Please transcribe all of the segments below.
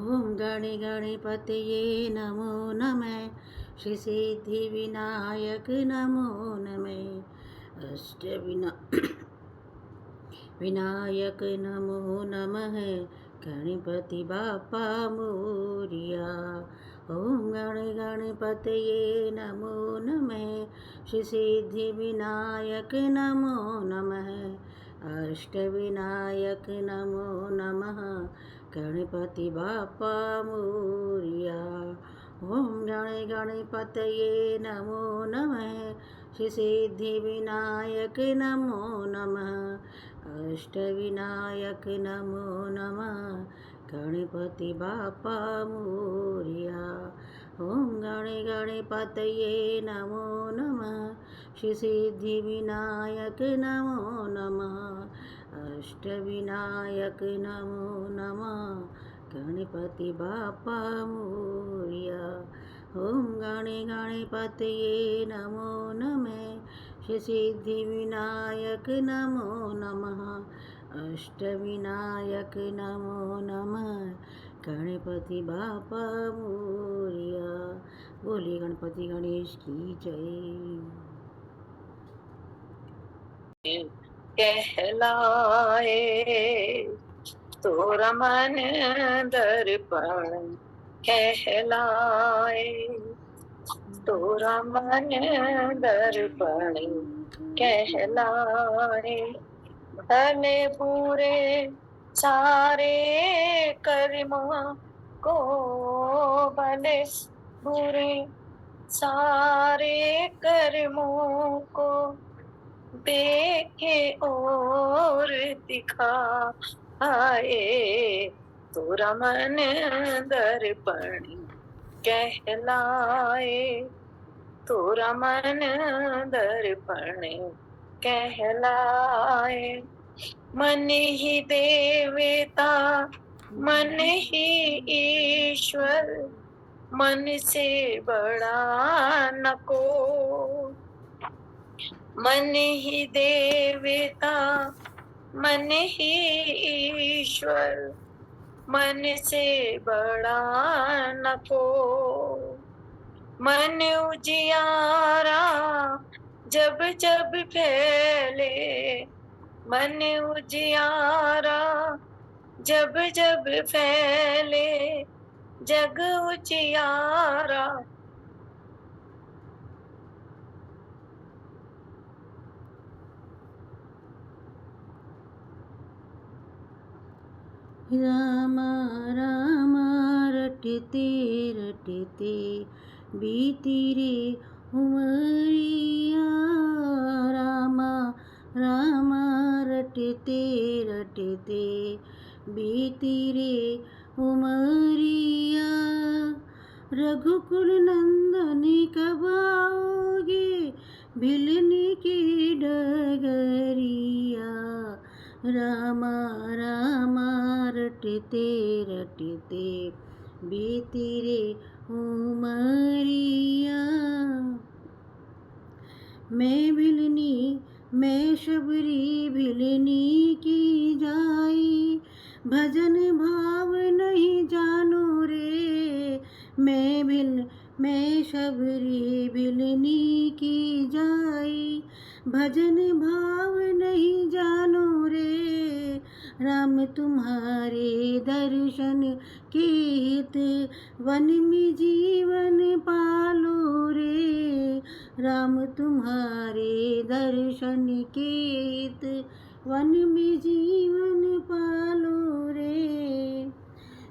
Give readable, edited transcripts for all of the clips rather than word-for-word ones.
ओम गणे गणपतये नमो नमः। श्री सिद्धि विनायक नमो नमः। विनायक नमो नमः। गणपति बाप्पा मोरिया। ओम गण गणपतये नमो नमः। श्री सिद्धि विनायक नमो नमः। अष्टविनायक नमो नमः। गणपति बाप्पा मोरिया। ओम गण गणपतये नमो नमः। श्री सिद्धि विनायक नमो नमः। अष्टविनायक नमो नमः। गणपति बाप्पा मोरिया। ओम गण गणपतये नमो नमः। श्री सिद्धि विनायक नमो नमः। अष्टविनायक नमो नमः। गणपति बाप्पा मोरिया। ओम गण गणपतये नमो नमः। श्री सिद्धि विनायक नमो नमः। अष्टविनायक नमो नमः। गणपति बाप्पा मोरिया। बोलिए गणपति गणेश की जय। कहलाए तोरा मन दर्पण कहलाए, तोरा मन दर्पण कहलाए। भले बुरे सारे कर्मों को, भले बुरे सारे कर्मों को देखे और दिखाए। तोरा मन दर्पण कहलाए, तोरा मन दर्पण कहलाए। मन ही देवता मन ही ईश्वर, मन से बड़ा न को। मन ही देवता मन ही ईश्वर, मन से बड़ा न को। मन उजियारा जब जब फैले, मन उजियारा जब जब फैले, जग उजियारा। रामा रामा रटते रटते बीती रे उमरिया। रामा रामा रटते रटते बीती रे उमरिया। रघुकुल नंदन कब आओगे, भिलने की डगरिया। रामा रामा रटते रटते बीती रे उमरिया। मैं भिलनी मैं शबरी भिलनी की जाई, भजन भाव नहीं जानो रे। मैं शबरी भिलनी की जाई, भजन भाव नहीं जानो रे। राम तुम्हारे दर्शन के हित, वन में जीवन पालो रे। राम तुम्हारे दर्शन के हित, वन में जीवन पालो रे।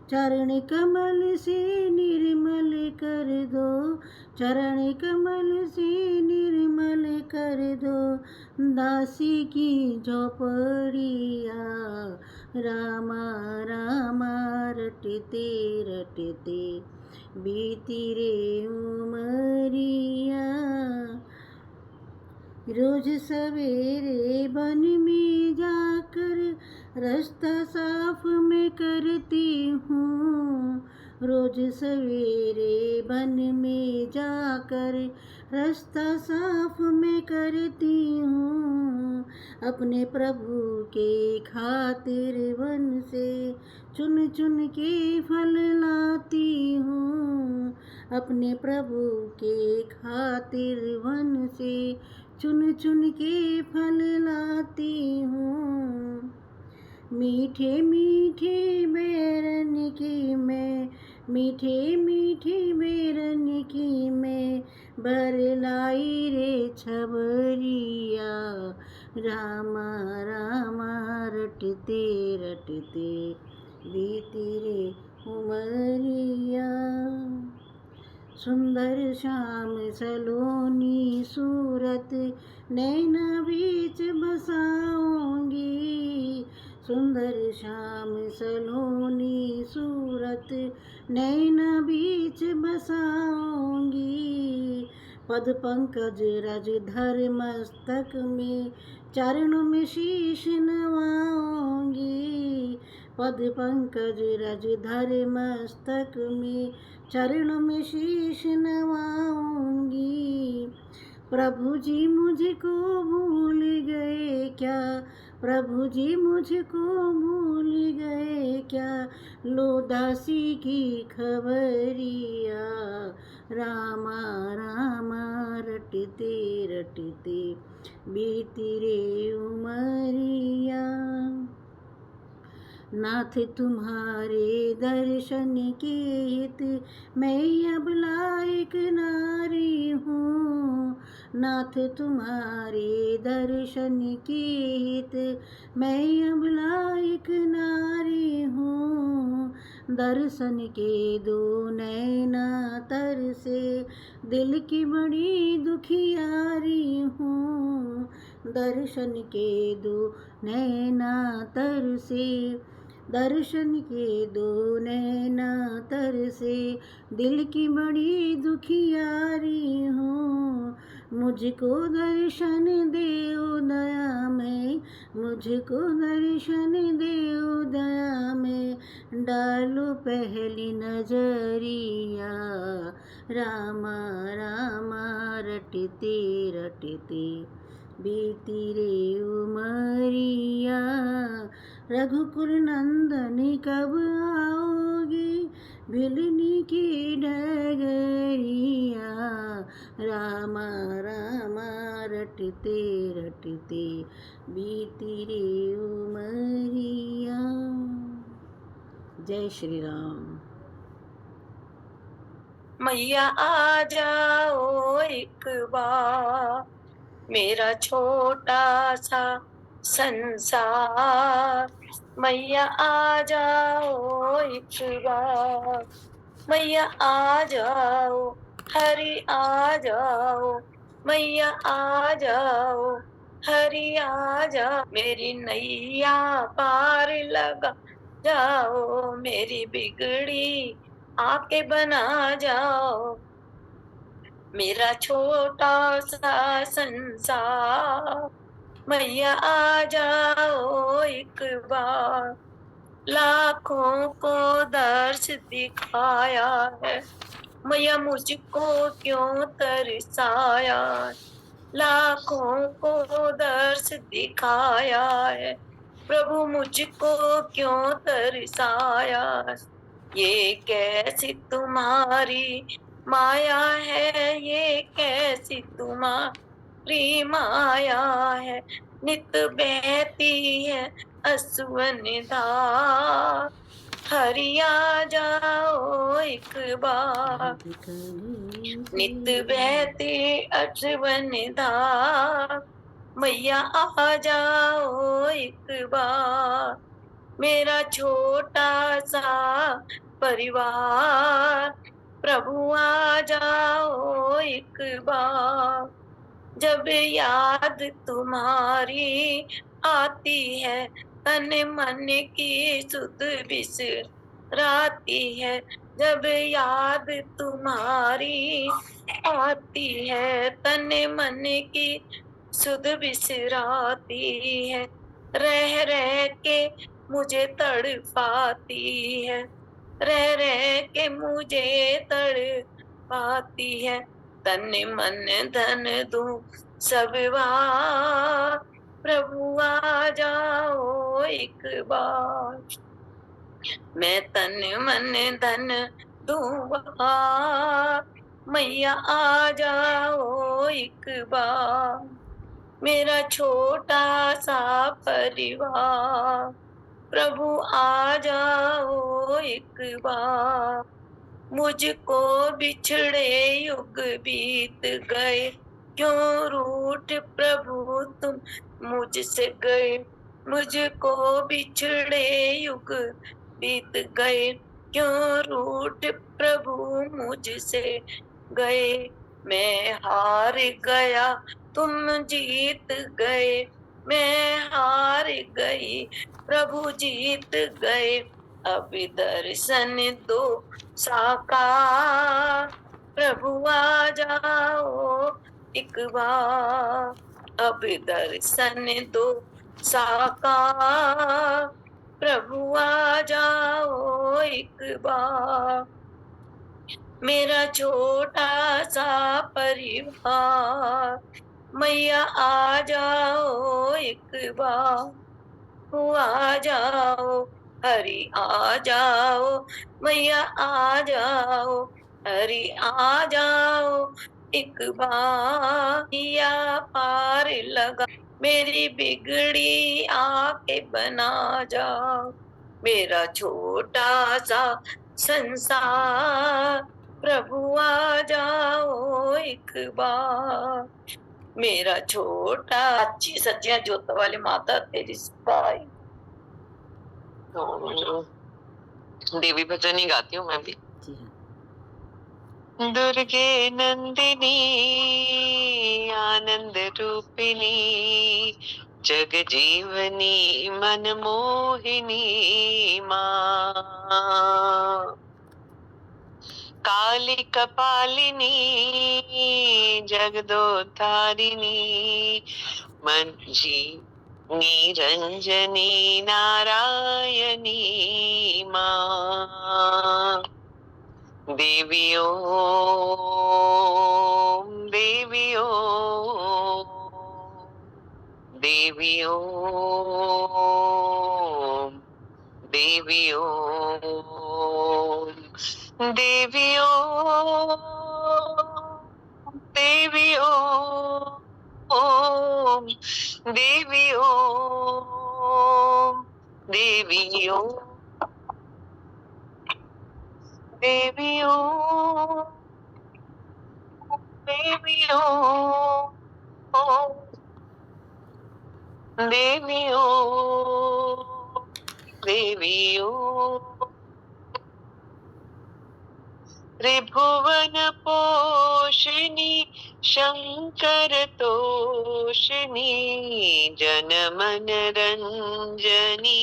चरण कमल से निर्मल कर दो, चरण कमल से निर्मल कर दो दासी की झोपड़िया। रामा रामा रटते रटते बीती रे उमरिया। रोज सवेरे वन में जाकर रास्ता साफ मैं करती हूँ, रोज सवेरे वन में जाकर रास्ता साफ मैं करती हूँ। अपने प्रभु के खातिर वन से चुन चुन के फल लाती हूँ। अपने प्रभु के खातिर वन से चुन चुन के फल लाती हूँ। मीठे मीठे बैरन की मैं, मीठे मीठे बैरन की मैं भर लाई रे छबरिया। रामा रामा रटते रटते बीती रे उमरिया। सुंदर श्याम सलोनी सूरत नैना बीच बसाऊंगी। सुंदर श्याम सलोनी सूरत नैना बीच बसाऊंगी। पद पंकज रज धर मस्तक में चरणों में शीश नवाऊंगी। पद पंकज रज धर मस्तक में चरणों में शीश नवाऊंगी। प्रभु जी मुझको भूल गए क्या, प्रभु जी मुझको भूल गए क्या, लो दासी की खबरिया। रामा रामा रटते रटते बीती रे उमरिया। नाथ तुम्हारे दर्शन के हित मैं अब लायक नारी हूँ। नाथ तुम्हारे दर्शन के हित मैं अब लायक नारी हूँ। दर्शन के दो नैना तर से दिल की बड़ी दुखियारी हूँ। दर्शन के दो नैना तर से, दर्शन के दो नैना तर से दिल की बड़ी दुखियारी हूँ। मुझको दर्शन देओ दया में, मुझको दर्शन देओ दया में, डालो पहली नजरिया। रामा रामा रटते रटते बीती रे उमरिया। रघुकुल नंदन कब आओगी, भिलनी की डगरिया। रामा रामा रटते रटते बीती रे उमरिया। जय श्री राम। मैया आ जाओ एक बार, मेरा छोटा सा संसार। मैया आ जाओ एक बार, मैया आ जाओ, हरि आ जाओ, मैया आ जाओ, हरि आ जाओ। मेरी नैया पार लगा जाओ, मेरी बिगड़ी आके बना जाओ। मेरा छोटा सा संसार, मैया आ जाओ एक बार। लाखों को दर्श दिखाया है, मैया मुझको क्यों तरसाया। लाखों को दर्श दिखाया है, प्रभु मुझको क्यों तरसाया। ये कैसी तुम्हारी माया है, ये कैसी तुम्हारी माया है। नित बहती है असुवन धार, हरि आ जाओ एक बार। नित बहती असुवन धार, मैया आ जाओ एक बार। मेरा छोटा सा परिवार, प्रभु आ जाओ एक बार। जब याद तुम्हारी आती है, तन मन की सुध बिसराती है। जब याद तुम्हारी आती है, तन मन की सुध बिसराती है। रह रह के मुझे तड़पाती है, रह के मुझे तड़ पाती है, तन मन धन दूं सब बार, प्रभु आ जाओ एक बार। मैं तन मन धन दूं बहार, मैया आ जाओ एक बार। मेरा छोटा सा परिवार, प्रभु आ जाओ एक बार। मुझको बिछड़े युग बीत गए, क्यों रूठ प्रभु तुम मुझसे गए। मुझको बिछड़े युग बीत गए, क्यों रूठ प्रभु मुझसे गए। मैं हार गया तुम जीत गए, मैं हार गई प्रभु जीत गए। अब दर्शन दो साकार, प्रभु आ जाओ एक बार। अब दर्शन दो साकार, प्रभु आ जाओ एक बार। मेरा छोटा सा परिवार, मैया आ जाओ एक बार। आ जाओ हरि आ जाओ, मैया आ जाओ हरि आ जाओ एक बार। या पार लगा मेरी बिगड़ी आके बना जाओ, मेरा छोटा सा संसार, प्रभु आ जाओ एक बार। मेरा छोटा अच्छी सच्चियां जोत वाली माता तेरी सहाय। तो देवी भजन ही गाती हूँ मैं भी। जी हाँ। दुर्गे नंदिनी आनंद रूपिणी, जग जीवनी मन मोहिनी माँ। काली कपालिनी जगदोद्धारिणी, मंजी निरंजनी नारायणी माँ। देवी ओम देवी ओम, देवी ओम देवी ओम, देवी ओम देवी ओम, देवी ओम देवी ओम, देवी ओम देवी ओम, देवी ओम देवी ओम। त्रिभुवन पोषिणी शंकर तोषिणी, जन मन रंजनी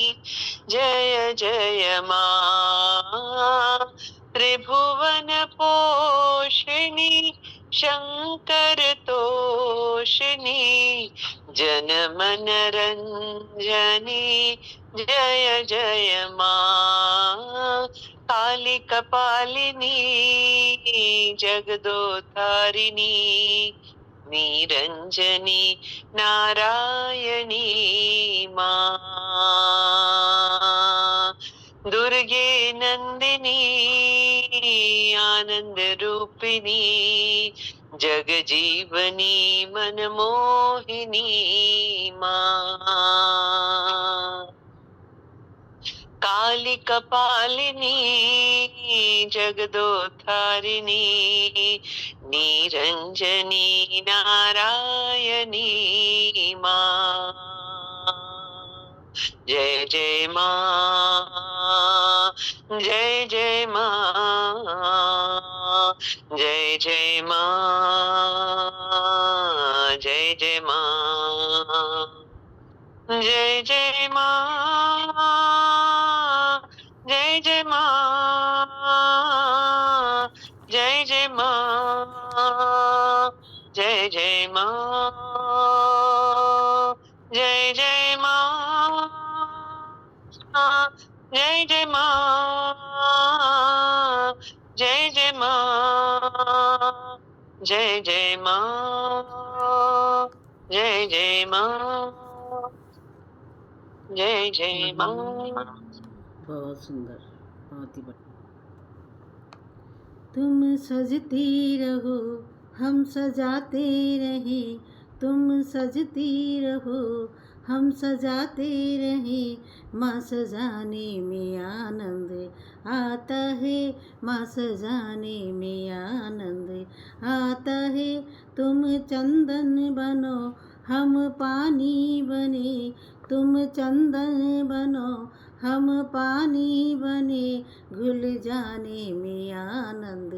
जय जय माँ। त्रिभुवन पोषिणी शंकर तोषिणी, जन मन रंजनी जय जय माँ। काली कपालिनी जगदोद्धारिणी, निरंजनी नारायणी माँ। दुर्गे नंदिनी आनंद रूपिणी, जग जीवनी मन मोहिनी माँ। काली कपालिनी जगदोद्धारिणी, निरंजनी नारायणी माँ। जय जय माँ, जय जय माँ, जय जय माँ, जय जय माँ, जय जय माँ, जय जय माँ, जय जय माँ, जय जय माँ, जय जय माँ, जय जय माँ, जय जय माँ, जय जय माँ, जय जय माँ। बहुत सुंदर, बहुत ही बढ़िया। तुम सजती रहो हम सजाते रहे, तुम सजती रहो हम सजाते रहे, माँ सजाने में आनंद आता है, माँ सजाने में आनंद आता है। तुम चंदन बनो हम पानी बने, तुम चंदन बनो हम पानी बने, घुल जाने में आनंद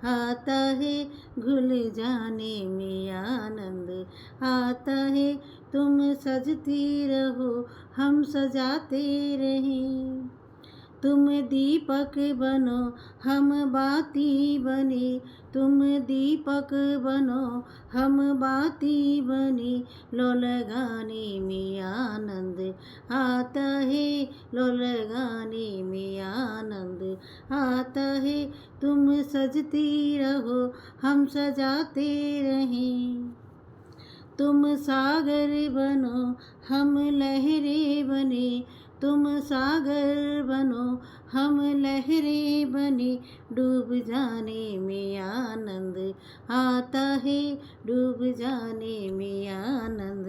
आता है, घुल जाने में आनंद आता है। तुम सजती रहो हम सजाते रहें, तुम दीपक बनो हम बाती बने, तुम दीपक बनो हम बाती बने, लो लगाने में आनंद आता है, लो लगाने में आनंद आता है। तुम सजती रहो हम सजाते रहें, तुम सागर बनो हम लहरें बने, तुम सागर बनो हम लहरें बने, डूब जाने में आनंद आता है, डूब जाने में आनंद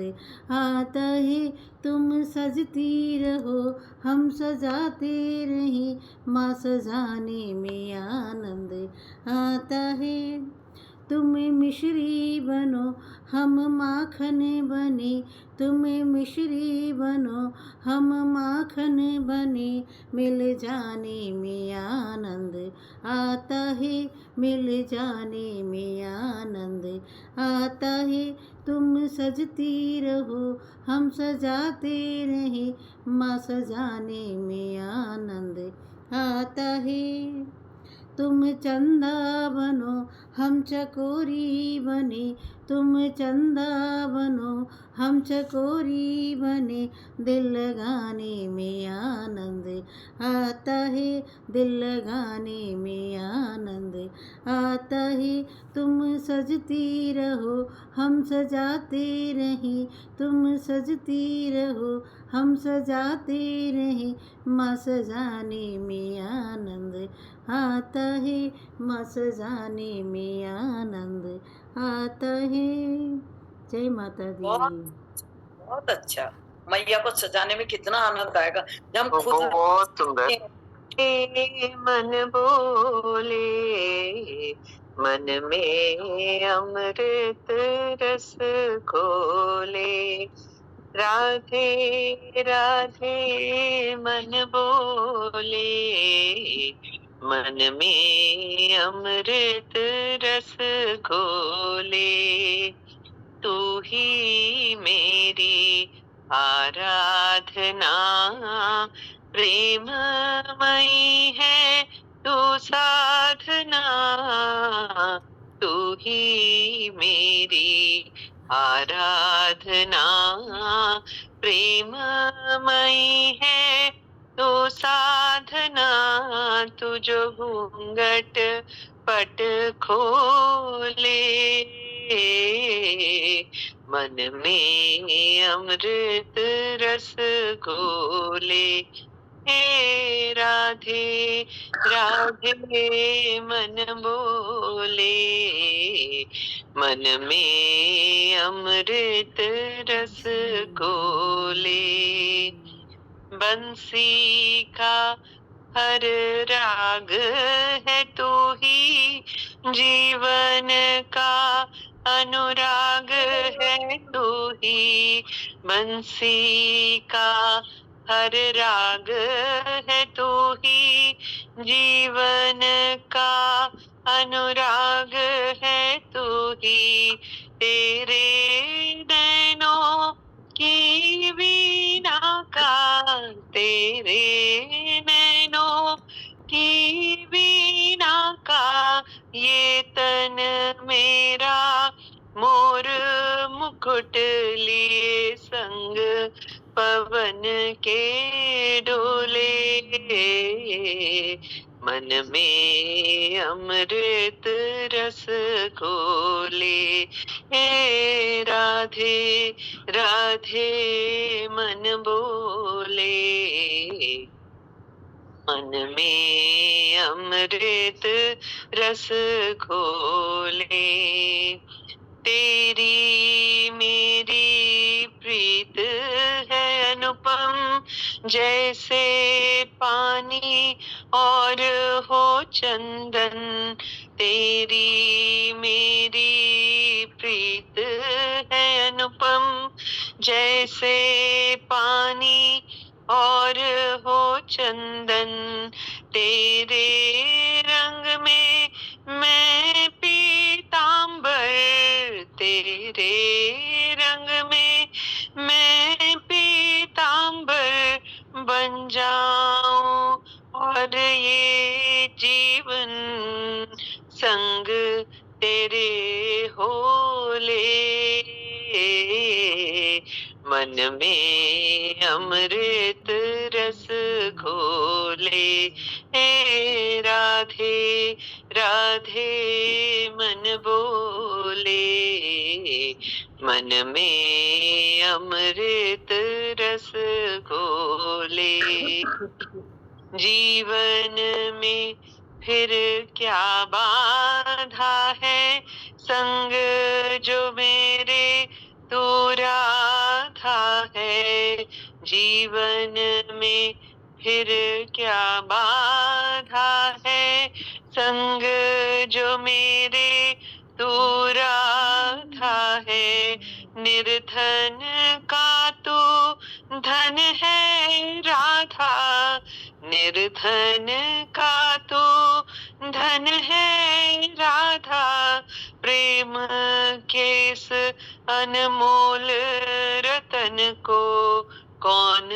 आता है। तुम सजती रहो हम सजाते रहें, माँ सजाने में आनंद आता है। तुम मिश्री बनो हम माखन बने, तुम मिश्री बनो हम माखन बने, मिल जाने में आनंद आता है, मिल जाने में आनंद आता है। तुम सजती रहो हम सजाते रहे, माँ सजाने में आनंद आता है। तुम चंदा बनो हम चकोरी बने, तुम चंदा बनो हम चकोरी बने, दिल लगाने में आनंद आता है, दिल लगाने में आनंद आता है। तुम सजती रहो हम सजाते रहें, तुम सजती रहो हम सजाते रहें, माँ सजाने में आनंद आता है, माँ सजाने में आनंद आता है। जय माता दी। बहुत अच्छा। मैया को सजाने में कितना आनंद आएगा जब हम खुद बहुत सुंदर। मन बोले मन में अमृत रस घोले, राधे राधे मन बोले, मन में अमृत रस घोले, तू ही मेरी आराधना, प्रेममयी है तू साधना, तू ही मेरी आराधना, प्रेममयी है तू साधना, तू जो घूंघट पट खोले, मन में अमृत रस घोले, हे राधे राधे मन बोले, मन में अमृत रस घोले, बंसी का हर राग है तू ही, जीवन का अनुराग है तू ही, बंसी का हर राग है तू ही, जीवन का अनुराग है तू ही, तेरे नैनों की वीणा का, तेरे नैनों की वीणा का, ये तन मेरा मोर मुकुट लिए संग पवन के डोले, मन में अमृत रस घोले। हे राधे राधे मन बोले, मन में अमृत रस घोले। तेरी मेरी प्रीत है अनुपम, जैसे पानी और हो चंदन। तेरी मेरी प्रीत है अनुपम, जैसे पानी और हो चंदन। तेरे रंग में मैं पीतांबर, तेरे रंग में मैं पीतांबर बन जाऊं, और ये जीवन संग तेरे होले। मन में अमृत रस घोले। हे राधे राधे मन बोले, मन में अमृत रस घोले। जीवन में फिर क्या बाधा है, संग जो मेरे तू राधा है। जीवन में फिर क्या बाधा है, संग जो मेरे तू राधा है। निर्धन का तू धन है राधा, निर्धन का तू धन है राधा। प्रेम के इस अनमोल रतन को कौन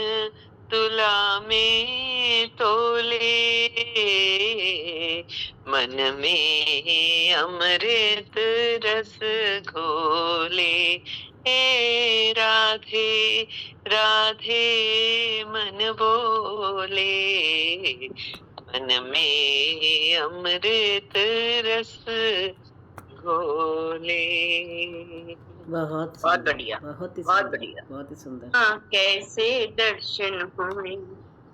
तुला में तोले। मन में अमृत रस घोले। हे राधे राधे मन बोले, मन में अमृत रस घोले। बहुत बहुत सुंदर, बढ़िया, बहुत ही बहुत सुंदर, बढ़िया। बहुत ही सुंदर। माँ कैसे दर्शन हुए,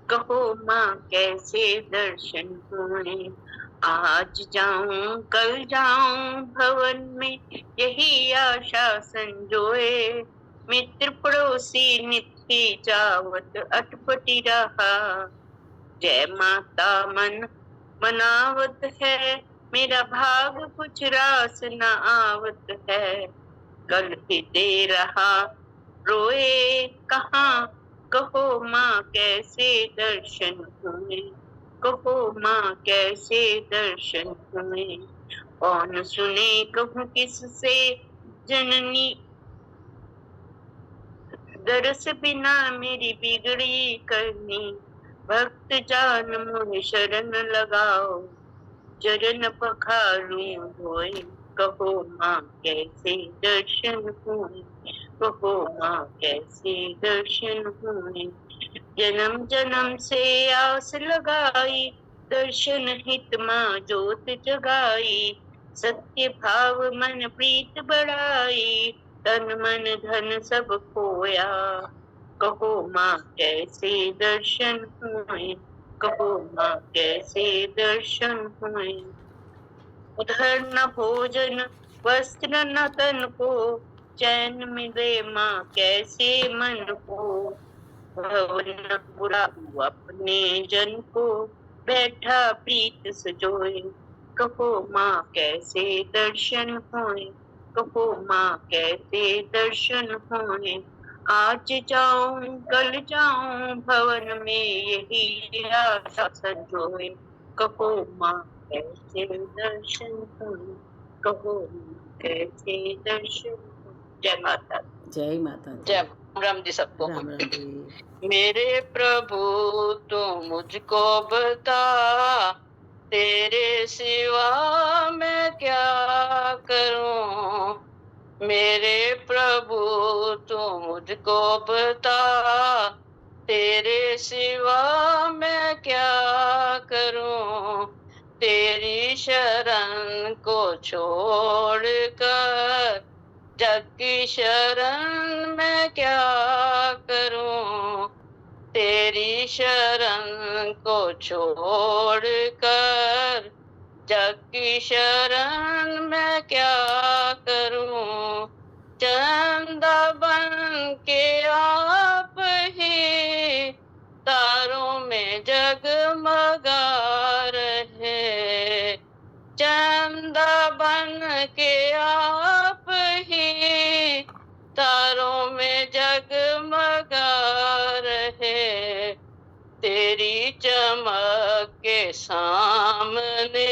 कहो माँ कैसे दर्शन हुए। आज जाऊं कल जाऊं भवन में, यही आशा संजोए। मित्र पड़ोसी नित्य जावत अटपटी रहा। जय माता मन मनावत है, मेरा भाग कुछ रास न आवत है। कल ही दे रहा रोए कहाँ, कहो माँ कैसे दर्शन हुए। कहो माँ कैसे दर्शन हुए। कौन सुने कहूँ किससे जननी, दरस बिना मेरी बिगड़ी करनी। भक्त जान मोहि शरण लगाओ, चरण पखारूं होए। कहो माँ कैसे दर्शन हुए, कहो माँ कैसे दर्शन हुए। जन्म जन्म से आस लगाई, दर्शन हित माँ जोत जगाई। सत्य भाव मन प्रीत बढ़ाई, तन मन धन सब खोया। कहो माँ कैसे दर्शन हुए, कहो माँ कैसे दर्शन हुए। उधर न भोजन वस्त्र न तन को, चैन मिले माँ कैसे मन को। भवन बुरा हुआ अपने जन को, बैठा प्रीत सजोए। कहो माँ कैसे दर्शन होए, कहो माँ कैसे दर्शन होए। आज जाऊं कल जाऊं भवन में, यही आशा संजोए। कहो माँ कैसे दर्शन होए, कहो माँ कैसे दर्शन होए। जय माता, जय माता दी। जय राम जी सबको। राम राम जी। मेरे प्रभु तू मुझको बता, तेरे सिवा मैं क्या करूं। मेरे प्रभु तू मुझको बता, तेरे सिवा मैं क्या करूं। तेरी शरण को छोड़कर जग की शरण मैं क्या करूं। तेरी शरण को छोड़कर जग की शरण मैं क्या करूं। चंदा बन के आप ही तारों में जगमगा रहे। चंदा बन के आप ही तारों में जगमगा रहे। तेरी चमक के सामने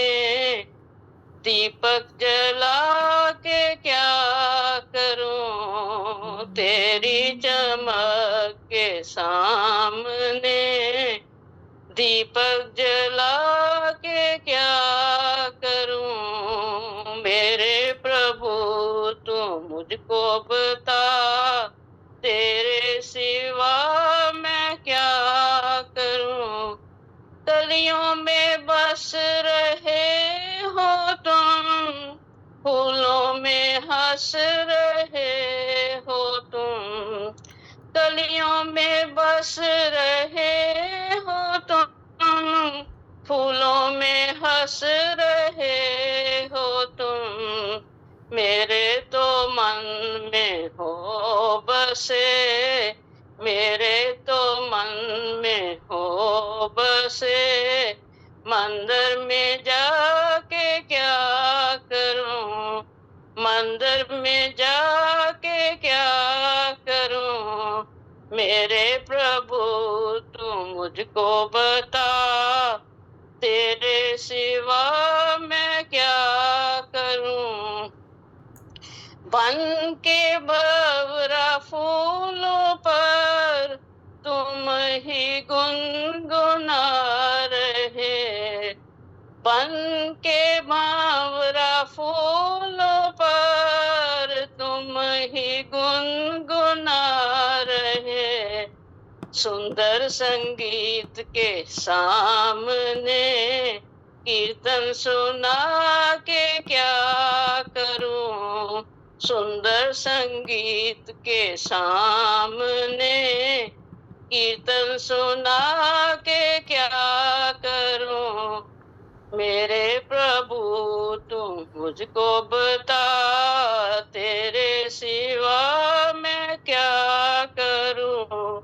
दीपक जला के क्या करूं। तेरी चमक के सामने दीपक जला के क्या करूं। मेरे प्रभु तू मुझको बता, तेरे सिवा मैं क्या करूं। कलियों में बस रहे हो तुम, फूलों में हंस रहे हो तुम। कलियों में बस रहे हो तुम, फूलों में हंस रहे हो तुम। मेरे तो मन में हो बसे, मेरे तो मन में हो बसे। मंदिर में जाके क्या करूं, मंदिर में जाके क्या करूं। मेरे प्रभु तू मुझको बता, तेरे सिवा मैं क्या करूं। बन के भंवरा फूलों पर तुम ही गुनगुना रहे। बन के भंवरा फूलों पर तुम ही गुनगुना रहे। सुंदर संगीत के सामने कीर्तन सुना के क्या करूं। सुंदर संगीत के सामने कीर्तन सुना के क्या करूं। मेरे प्रभु तुम मुझको बता, तेरे सिवा मैं क्या करूं।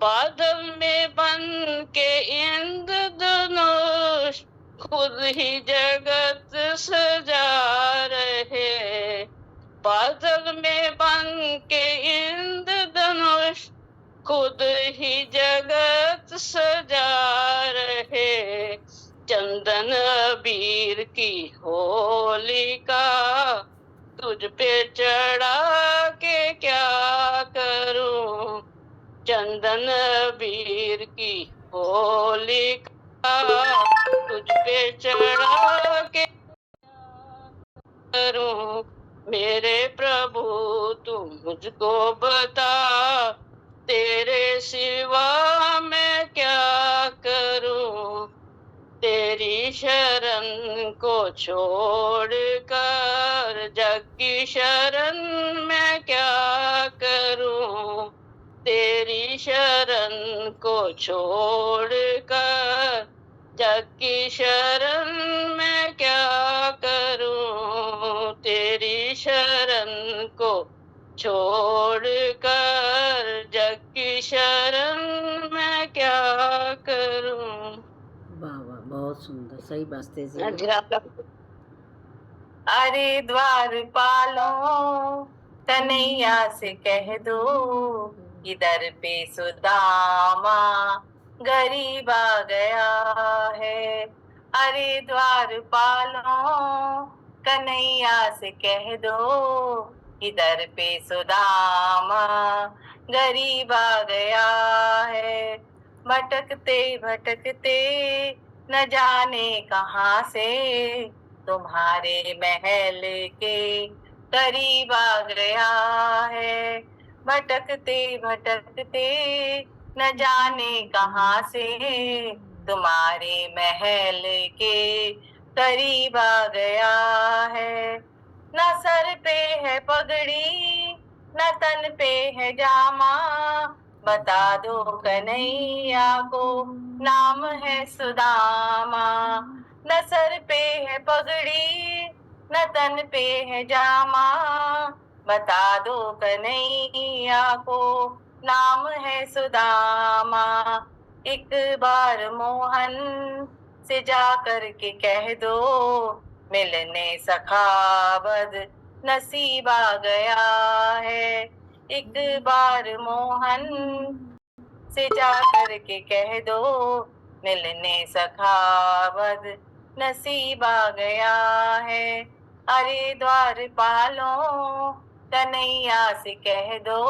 बादल में बन के इंद्रधनुष खुद ही जगत सजा रहे। बादल में बन के इंद्रधनुष खुद ही जगत सजा रहे। चंदन अबीर की होलिका तुझ पे चढ़ा के क्या करूं। चंदन अबीर की होलिका तुझ पे चढ़ा के करूं। मेरे प्रभु तू मुझको बता, तेरे सिवा मैं क्या करूं। तेरी शरण को छोड़कर जग की शरण मैं क्या करूं। तेरी शरण को छोड़कर जग की शरण मैं क्या करूं। तेरी शरण को छोड़कर जग की शरण मैं क्या करूं। वाह वाह, बहुत सुंदर। सही बास्ते जी। हाँ जी, आप लोग- अरे द्वारपालों कन्हैया से कह दो, इधर पे सुदामा गरीब आ गया है। अरे द्वारपालों कन्हैया से कह दो, इधर पे सुदामा गरीब आ गया है। भटकते भटकते न जाने कहाँ से तुम्हारे महल के करीब आ गया है। भटकते भटकते न जाने कहाँ से तुम्हारे महल के करीब आ गया है। न सर पे है पगड़ी न तन पे है जामा, बता दो कन्हैया को नाम है सुदामा। न सर पे है पगड़ी न तन पे है जामा, बता दो कन्हैया को नाम है सुदामा। एक बार मोहन से जा कर के कह दो, मिलने सखावत नसीब आ गया है। एक बार मोहन से जा कर के कह दो, मिलने सखावत नसीब आ गया है। अरे द्वार पालों कन्हैया से कह दो,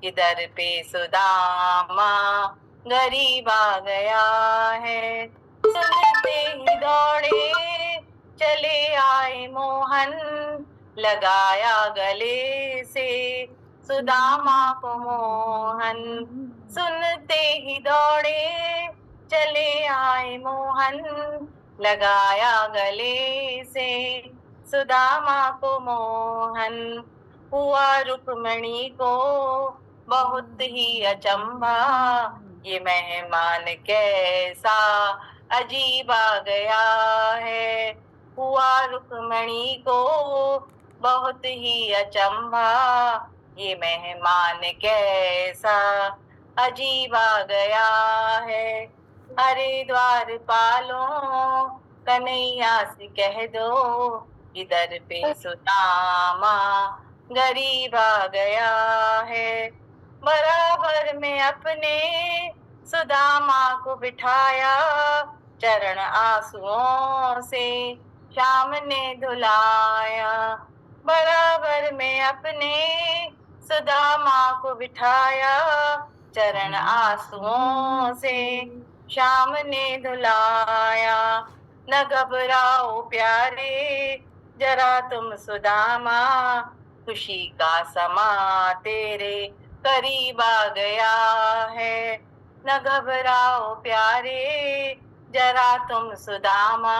इधर पे सुदामा गरीब आ गया है। सुनते ही दौड़े चले आए मोहन, लगाया गले से सुदामा को मोहन। सुनते ही दौड़े चले आए मोहन, लगाया गले से सुदामा को मोहन। हुआ रुक्मणी को बहुत ही अचंभा, ये मेहमान कैसा अजीब आ गया है। हुआ रुक्मणी को बहुत ही अचंभा, ये मेहमान कैसा अजीब आ गया है। अरे द्वार पालों कन्हैया से कह दो, इधर पे सुदामा गरीब आ गया है। बराबर में अपने सुदामा को बिठाया, चरण आंसुओं से श्याम ने धुलाया। बराबर में अपने सुदामा को बिठाया, चरण आंसुओं से श्याम ने धुलाया। न घबराओ प्यारे जरा तुम सुदामा, खुशी का समा तेरे करीब आ गया है। न घबराओ प्यारे जरा तुम सुदामा,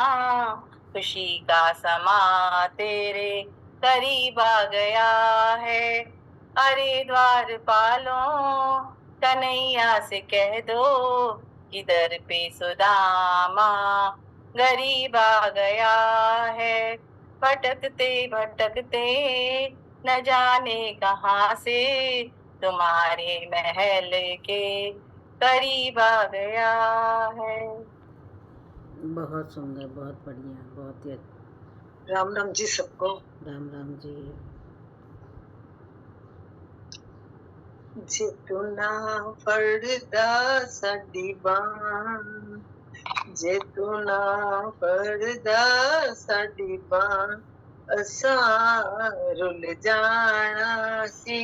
खुशी का समा तेरे करीब आ गया है। अरे द्वार पालों कन्हैया से कह दो, इधर पे सुदामा गरीब आ गया है। भटकते भटकते न जाने कहाँ से, तुम्हारे महल के करीब आ गया है। बहुत सुंदर, बहुत बढ़िया, बहुत ही अच्छा। राम राम जी सबको। राम राम जी। जितना पड़दा साडी बां, जितना पड़दा साडी बां, असां रुल जाना सी।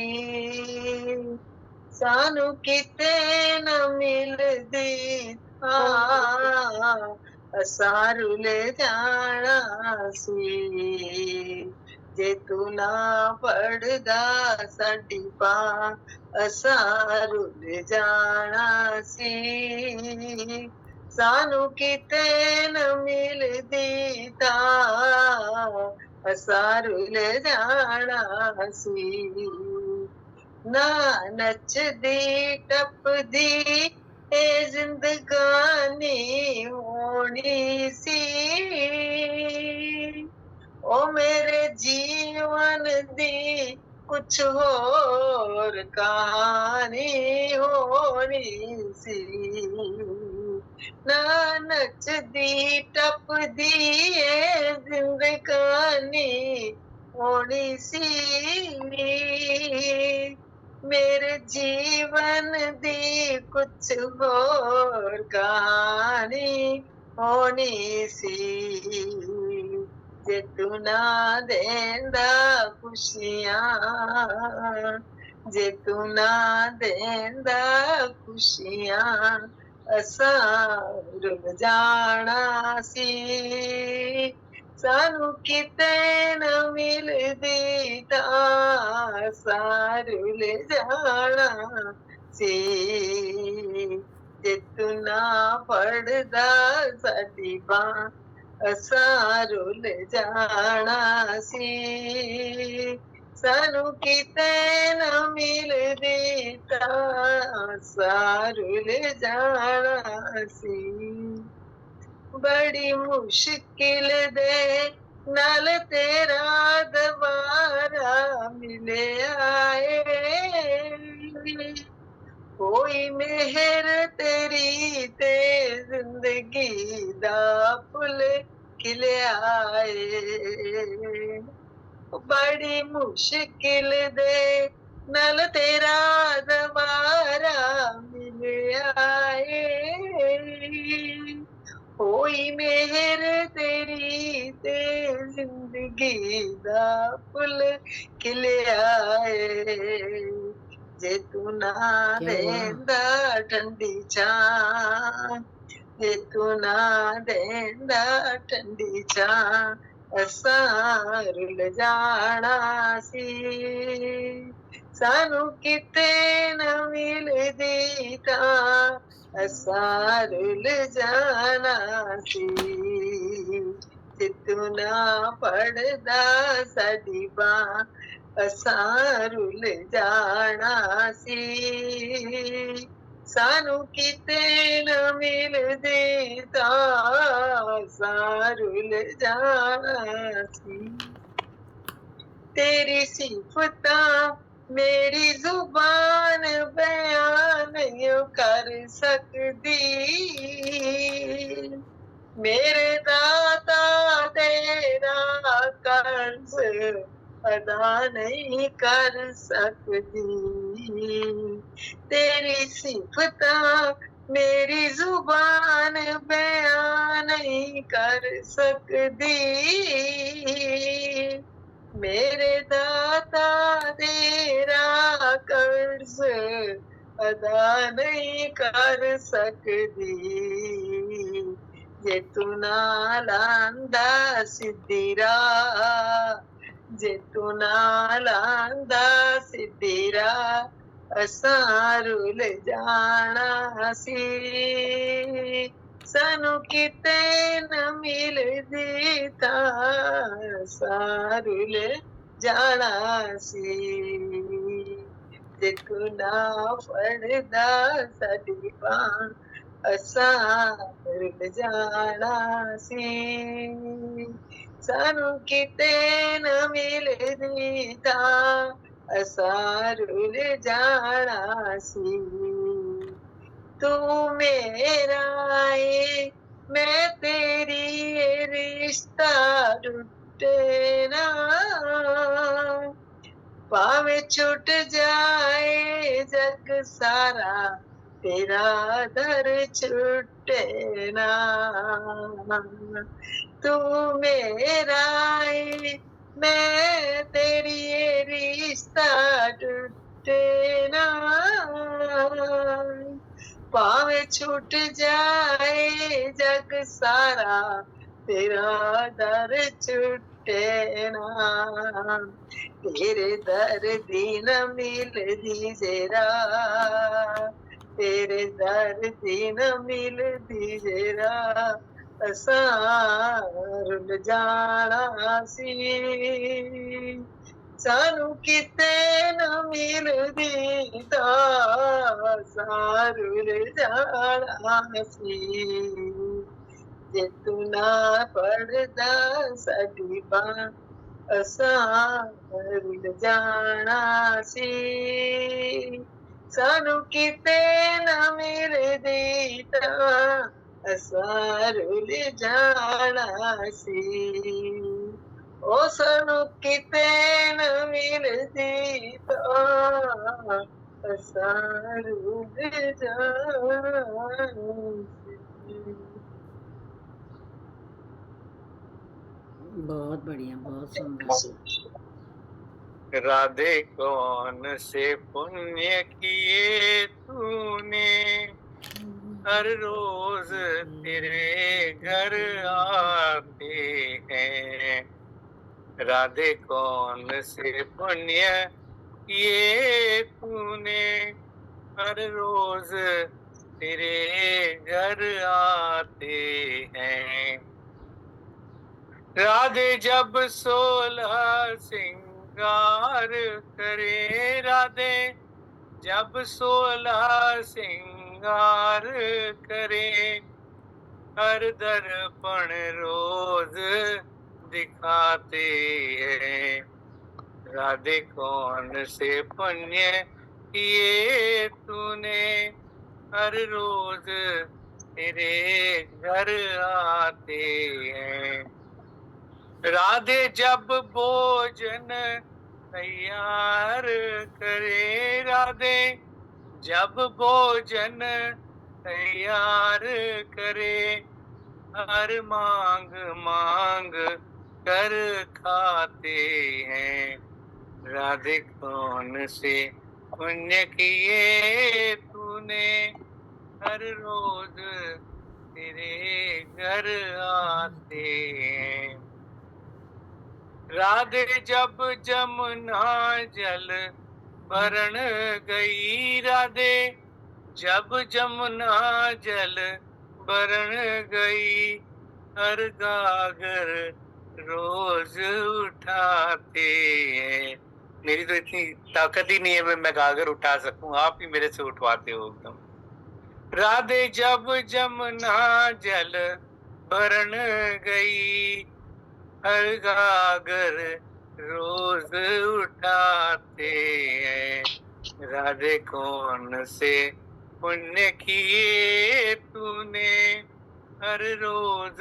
सानू किते न मिलदी थां, असां रुल जाना सी। जे तू ना पड़दा साडी बां, असां रुल जाना सी। सानू किते न मिलदी थां, असां रुल जाना सी। ना नचदी टपदी ए जिंदगानी होनी सी, ओ मेरे जीवन दी कुछ होर कहानी होनी सी। ना नचदी टपदी ए जिंदगानी होनी सी, मेरे जीवन दी कुछ होर कहानी होनी सी। जे तू ना देंदा खुशियां, जे तू ना देंदा खुशियां, असां रुल जाना सी। सानू किते न मिलदी तां, असां रुल जाना सी। जे तू ना पड़दा साडी बां, ਅਸਾਂ ਰੁੱਲ ਜਾਣਾ ਸੀ, ਸਾਨੂੰ ਕਿਤੇ ਨਾ ਮਿਲਦੀ ਤਾਂ ਅਸਾਂ ਰੁੱਲ ਜਾਣਾ ਸੀ। ਬੜੀ ਮੁਸ਼ਕਿਲ ਦੇ ਨਾਲ ਤੇਰਾ ਦੁਬਾਰਾ ਮਿਲਿਆ ਏ, ਕੋਈ ਮਿਹਰ ਤੇਰੀ ਤੇ ਜ਼ਿੰਦਗੀ ਦਾ ਫੁੱਲ ਖਿਲਿਆ ਏ। ਬੜੀ ਮੁਸ਼ਕਿਲ ਦੇ ਨਾਲ ਤੇਰਾ ਦੁਬਾਰਾ ਮਿਲਿਆ ਏ, ਹੋਈ ਮਿਹਰ ਤੇਰੀ ਤੇ ਜ਼ਿੰਦਗੀ ਦਾ ਫੁੱਲ ਖਿਲਿਆ ਏ। ਜੇ ਤੂੰ ਨਾ ਕਿਆ हुआ? ਦੇਂਦਾ ਠੰਡੀ ਛਾਂ, ਜੇ ਤੂੰ ਨਾ ਦੇਂਦਾ ਠੰਡੀ ਛਾਂ, ਅਸਾਂ ਰੁੱਲ ਜਾਣਾ ਸੀ, ਸਾਨੂੰ ਕਿਤੇ ਨਾ ਮਿਲਦੀ ਤਾਂ ਅਸਾਂ ਰੁੱਲ ਜਾਣਾ ਸੀ। ਜੇ ਤੂੰ ਨਾ ਫੜਦਾ ਸਾਡੀ ਬਾਂਹ, ਅਸਾਂ ਰੁੱਲ ਜਾਣਾ ਸੀ, ਸਾਨੂੰ ਕਿਤੇ ਨਾ ਮਿਲਦੀ ਤਾਂ ਅਸਾਂ ਰੁੱਲ ਜਾਣਾ ਸੀ। ਤੇਰੀ ਸਿਫਤਾਂ ਮੇਰੀ ਜ਼ੁਬਾਨ ਬਿਆਨ ਨਹੀਂ ਕਰ ਸਕਦੀ, ਮੇਰੇ ਦਾਤਾ ਤੇਰਾ ਕਰਜ਼ ਅਦਾ ਨਹੀਂ ਕਰ ਸਕਦੀ। ਤੇਰੀ ਸਿਫਤਾਂ ਮੇਰੀ ਜ਼ੁਬਾਨ ਬਿਆਨ ਨਹੀਂ ਕਰ ਸਕਦੀ, ਮੇਰੇ ਦਾਤਾ ਤੇਰਾ ਕਰਜ਼ ਅਦਾ ਨਹੀਂ ਕਰ ਸਕਦੀ। ਜੇ ਤੂੰ ਨਾ ਲਾਂਦਾ ਸਿੱਧੀ ਰਾਹ, ਜੇ ਤੂੰ ਨਾ ਲਾਂਦਾ ਸਿੱਧੀ ਰਾਹ, ਅਸਾਂ ਰੁੱਲ ਜਾਣਾ ਸੀ, ਸਾਨੂੰ ਕਿਤੇ ਨਾ ਮਿਲਦੀ ਤਾਂ ਅਸਾਂ ਰੁੱਲ ਜਾਣਾ ਸੀ। ਜੇ ਤੂੰ ਨਾ ਫੜਦਾ ਸਾਡੀ ਬਾਂਹ, ਅਸਾਂ ਰੁੱਲ ਜਾਣਾ ਸੀ, ਸਾਨੂੰ ਕਿਤੇ ਨਾ ਮਿਲਦੀ ਤਾਂ ਅਸਾਂ ਰੁੱਲ ਜਾਣਾ ਸੀ। ਤੂੰ ਮੇਰਾ ਏ ਮੈਂ ਤੇਰੀ ਏ, ਰਿਸ਼ਤਾ ਟੁੱਟੇ ਨਾ, ਭਾਵੇਂ ਛੁੱਟ ਜਾਏ ਜਗ ਸਾਰਾ, ਤੇਰਾ ਦਰ ਛੁੱਟੇ ਨਾ। ਤੂੰ ਮੇਰਾ ਏ ਮੈਂ ਤੇਰੀ ਏ, ਰਿਸ਼ਤਾ ਟੁੱਟੇ ਨਾ, ਭਾਵੇਂ ਛੁੱਟ ਜਾਏ ਜਗ ਸਾਰਾ, ਤੇਰਾ ਦਰ ਛੁੱਟੇ ਨਾ। ਤੇਰੇ ਦਰ ਦੀ ਨਾ ਮਿਲਦੀ ਜ਼ਰਾ, ਤੇਰੇ ਦਰ ਦੀ ਨਾ ਮਿਲਦੀ ਜ਼ਰਾ, ਅਸਾਂ ਰੁੱਲ ਜਾਣਾ ਸੀ, ਸਾਨੂੰ ਕਿਤੇ ਨਾ ਮਿਲਦੀ ਤਾਂ ਅਸਾਂ ਰੁੱਲ ਜਾਣਾ ਸੀ। ਜੇ ਤੂੰ ਨਾ ਫੜਦਾ ਸਾਡੀ ਬਾਂਹ, ਅਸਾਂ ਰੁੱਲ ਜਾਣਾ ਸੀ, ਸਾਨੂੰ ਕਿਤੇ ਨਾ ਮਿਲਦੀ ਤਾਂ ਅਸਾਂ ਰੁੱਲ ਜਾਣਾ ਸੀ। ਉਹ ਸਾਨੂੰ ਕਿਤੇ ਨਾ ਮਿਲਦੀ ਤਾਂ ਅਸਾਂ ਰੁੱਲ ਜਾਣਾ ਸੀ। बहुत बढ़िया, बहुत सुंदर। राधे कौन से पुण्य किए तूने, हर रोज तेरे घर आते हैं। राधे कौन से पुण्य किए तूने, हर रोज तेरे घर आते हैं। राधे जब 16 सिंगार करे, राधे जब 16 सिंगार करे, हर दर्पण रोज दिखाते हैं। राधे कौन से पुण्य किए तूने, हर रोज तेरे घर आते हैं। राधे जब भोजन तैयार करे, राधे जब भोजन तैयार करे, हर मांग मांग कर खाते हैं। राधे कौन से पुण्य किए तूने, हर रोज तेरे घर आते हैं। राधे जब जमुना जल भरण गई, राधे जब जमुना जल भरण गई, हर गागर रोज उठाते हैं। मेरी तो इतनी ताकत ही नहीं है मैं गागर उठा सकूं, आप ही मेरे से उठवाते हो एकदम। राधे जब जमुना जल भरण गई, हर गागर रोज उठाते हैं। राधे कौन से पुण्य किए तूने, हर रोज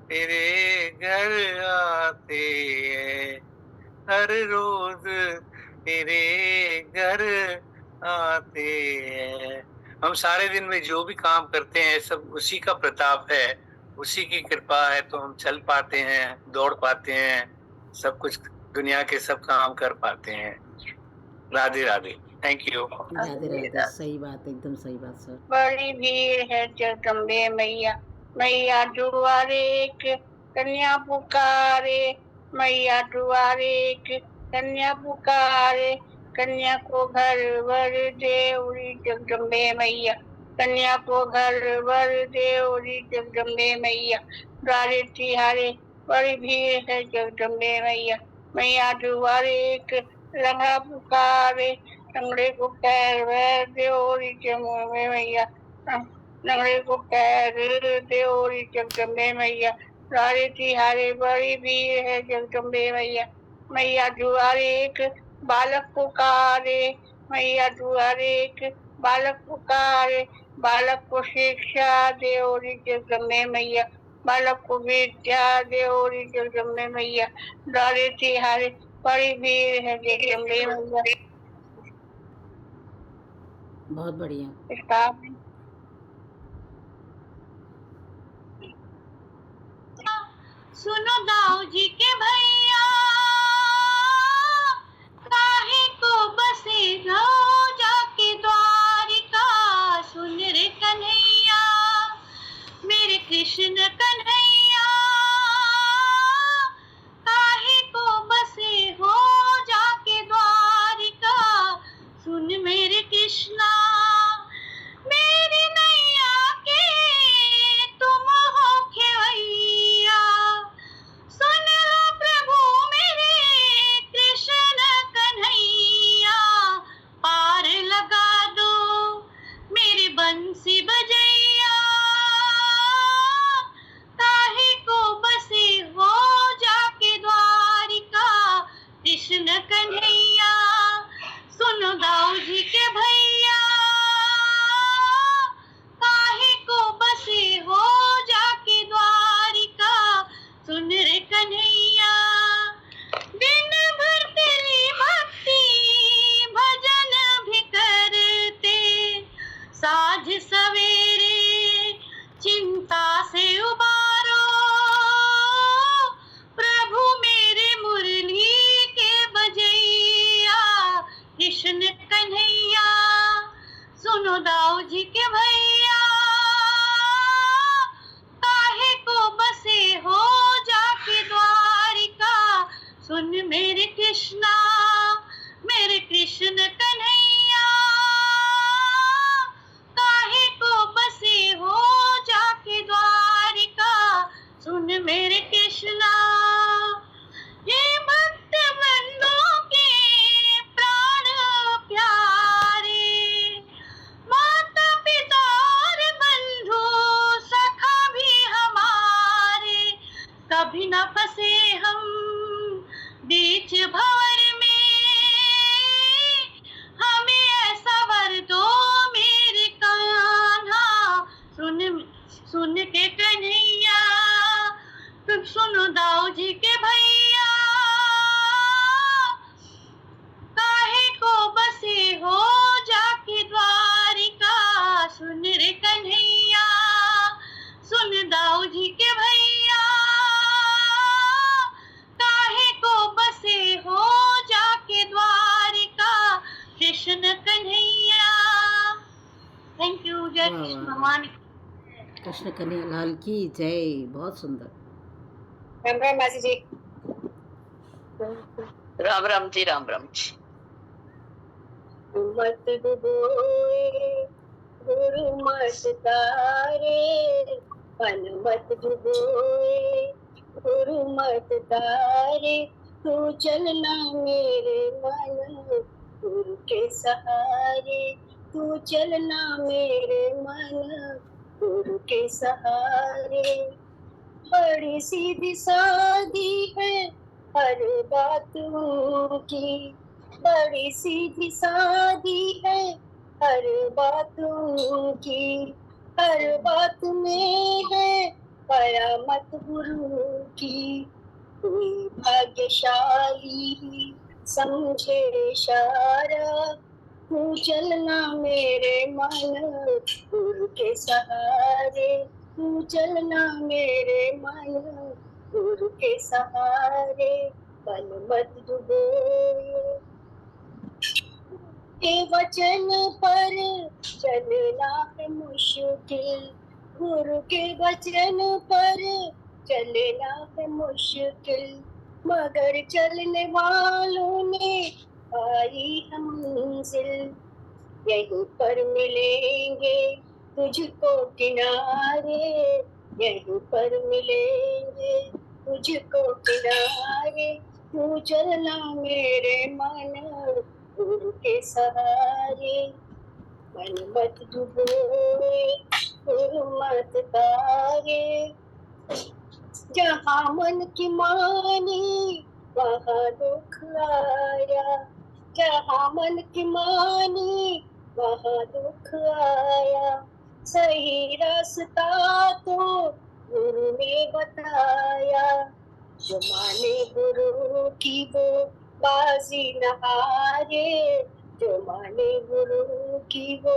तेरे घर आते हैं। हर रोज तेरे घर आते हैं। हम सारे दिन में जो भी काम करते हैं सब उसी का प्रताप है, उसी की कृपा है तो हम चल पाते हैं, दौड़ पाते हैं, सब कुछ दुनिया के सब काम कर पाते हैं। Radhe Radhe, thank you. राधे राधे, सही बात, एकदम सही बात सर। बड़ी भीड़ है जगदम्बे मैया, मैया दुआरे एक कन्या पुकारे, मैया दुआरे एक कन्या पुकारे, कन्या को घर वर दे उरी जगदम्बे मैया, कन्या को घर वर दे उरी जगदम्बे मैया, द्वारे तिहारे बड़ी भीड़ है जगदम्बे मैया, मैया दुआरे एक लंगड़ा पुकारे, लंगड़े को पैर वैर दे उरी जगदम्बे मैया, लंगड़े को पैर दे उरी जगदम्बे मैया, द्वारे तिहारे बड़ी भीड़ है जगदम्बे मैया, मैया दुआरे एक बालक पुकारे, मैया दुआरे एक बालक पुकारे, बालक को शिक्षा दे उरी जगदम्बे मैया, बालक को विद्या दे उरी जगदम्बे मैया, द्वारे तिहारे बड़ी भीड़ है जगदम्बे मैया। बहुत बढ़िया। सुनो दाऊ जी के भैया, काहे को बसे रहो जाके द्वारिका, सुन रे कन्हैया मेरे कृष्ण कन्हैया, काहे को बसे हो जाके द्वारिका, सुन मेरे कृष्णा मेरी नैया के तुम हो खेवैया, सुन लो मेरे कृष्णा। ये भक्त बंदों के प्राण प्यारे, माता पिता और बंधु सखा भी हमारे, कभी न फंसे हम बीच भंवर में, हमें ऐसा वर दो मेरे कान्हा। सुन के कन्हैया, तुम सुनो दाऊ जी के भैया, काहे को बसे हो जाके द्वारिका। सुन रे कन्हैया, सुन दाऊ जी के भैया, काहे को बसे हो जाके द्वारिका। कृष्ण कन्हैया। Thank you. जय वाह, कृष्ण वाह, भगवान। कृष्ण कन्हैया लाल की जय। बहुत सुंदर। राम राम मासी जी। राम राम जी, राम राम जी। मत डुबोए गुरु मत तारे, मन मत डुबोए गुरु मत तारे। तू चलना मेरे मन गुरु के सहारे, तू चलना मेरे मन गुरु के सहारे। बड़ी सीधी सादी है हर बात उनकी, बड़ी सीधी सादी है हर बात उनकी, हर बात में है करामत गुरु की। कोई भाग्यशाली ही समझे इशारा, तू चलना मेरे मन गुरु के सहारे, तू चलना मेरे मन गुरु के सहारे। मन मत डुबोए के वचन पर चलना है मुश्किल, गुरु के वचन पर चलना है मुश्किल, मगर चलने वालों ने पाई है मंजिल। यहीं पर मिलेंगे तुझको किनारे, यहीं पर मिलेंगे तुझको किनारे। तू चलना मेरे मन गुरु के सहारे। मन मत डुबोए गुरु मत तारे, जहाँ मन की मानी वहाँ दुख आया, जहाँ मन की मानी वहाँ दुख आया। सही रास्ता तो गुरु ने बताया, जो माने गुरु की वो बाजी न हारे, जो माने गुरु की वो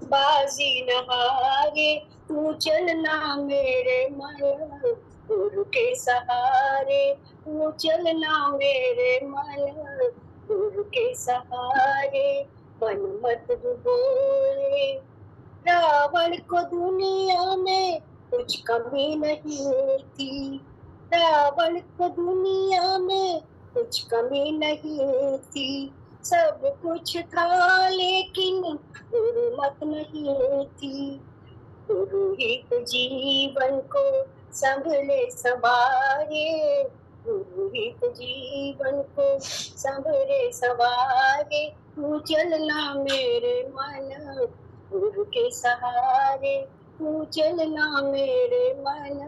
बाजी न हारे। तू चलना मेरे मन गुरु के सहारे, तू चलना मेरे मन गुरु के सहारे। मन मत डुबोए रावण को दुनिया में कुछ कमी नहीं थी, रावण को दुनिया में कुछ कमी नहीं थी। सब कुछ था लेकिन गुरु मत नहीं थी, गुरु ही तो जीवन को संभले संवारे, गुरु ही तो जीवन को संभले संवारे। तू चलना मेरे मन गुरु के सहारे, तू चलना मेरे मन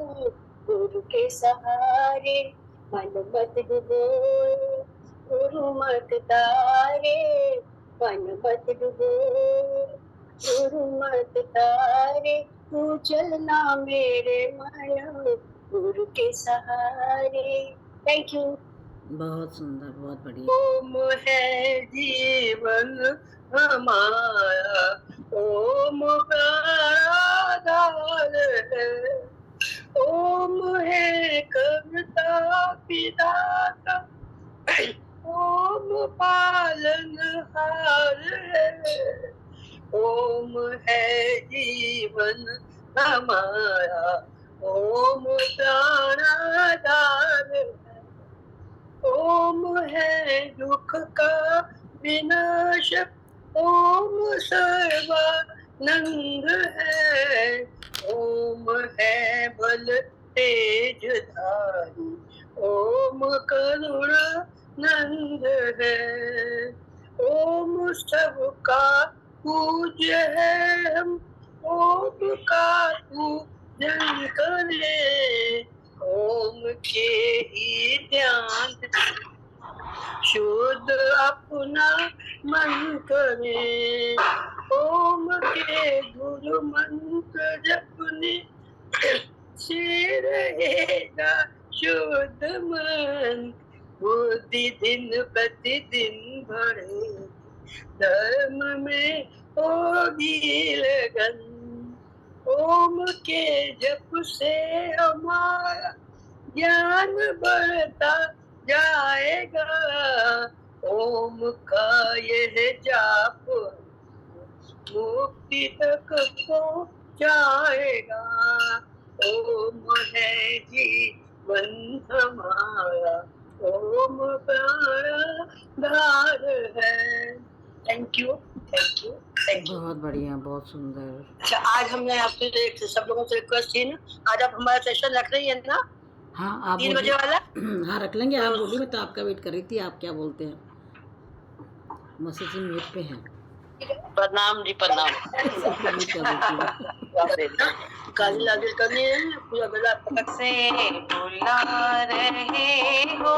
गुरु के सहारे। मन मत डुबोए गुरु मत तारे, मन मत डुबोए गुरु मत तारे। तू चलना मेरे मन गुरु के सहारे। Thank you. बहुत सुंदर, बहुत बढ़िया। ओम है जीवन हमारा, ओम का आधार है, ओम है कर्ता पिदाता, ओम पालनहार है। ओम है जीवन हमारा, ओम प्राणाधार है, ओम है दुख का विनाशक, ओम सर्वानंद है, ओम है बल तेज धारी, ओम करुणा नंद है, ओम सबका पूज्य है हम, ओम का पूजन करें, ओम के ही ध्यान शुद्ध अपना मन करें, ओम के गुरु मंत्र जपने से रहेगा शुद्ध मन, बुद्धि दिन प्रतिदिन बढ़े, धर्म में होगी लगन, ओम के जप से हमारा ज्ञान बढ़ता जाएगा, ओम का यह जाप मुक्ति तक पहुंचाएगा, ओम है जीवन हमारा, ओम प्राणधार है। Thank you, thank you, thank you. बहुत बढ़िया, बहुत सुंदर। अच्छा, आज हमने आपसे सब लोगों से रिक्वेस्ट की ना, आज आप हमारा सेशन रख रही है ना? हाँ, आप 3 बजे वाला? हाँ, रख लेंगे। आप बोलिए, मैं तो आपका वेट कर रही थी। आप क्या बोलते हैं? मसी जी म्यूट पे हैं। प्रणाम जी, प्रणाम। काली लागे करनी है पूरा गला पकड़ से बुला रहे हो,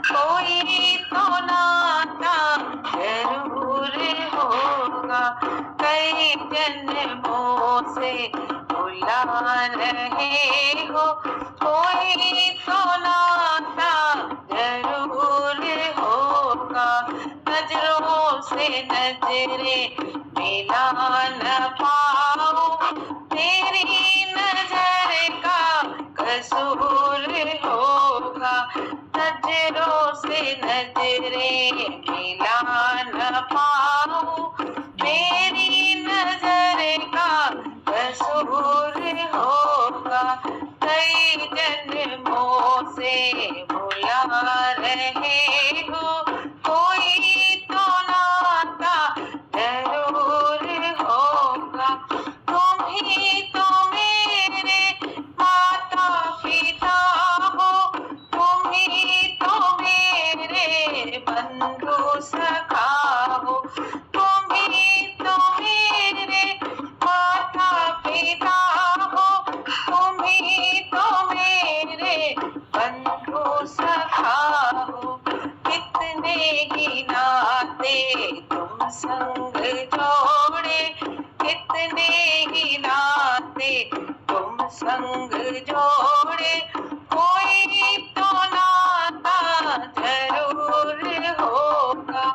कोई तो नाता जरूर होगा, कई जन्मों से बुला रहे हो, कोई तो नाता जरूर होगा, नजरों से नजरें मिला न पाओ, तेरी नजर का कसूर होगा, नजरों से नजरें मिला न पाओ, मेरी नजर का कसूर होगा, कई जन्मों से बुला रहे हो, कोई तो नाता जरूर होगा, तुम ही तो मेरे माता पिता हो, तुम ही तो मेरे बंधु सखा हो, तुम ही तो मेरे माता पिता हो, तुम ही तो मेरे बंधु सखा हो, कितने ही नाते तुम संग जोड़े, कितने ही नाते तुम संग जोड़े, कोई तो नाता जरूर होगा,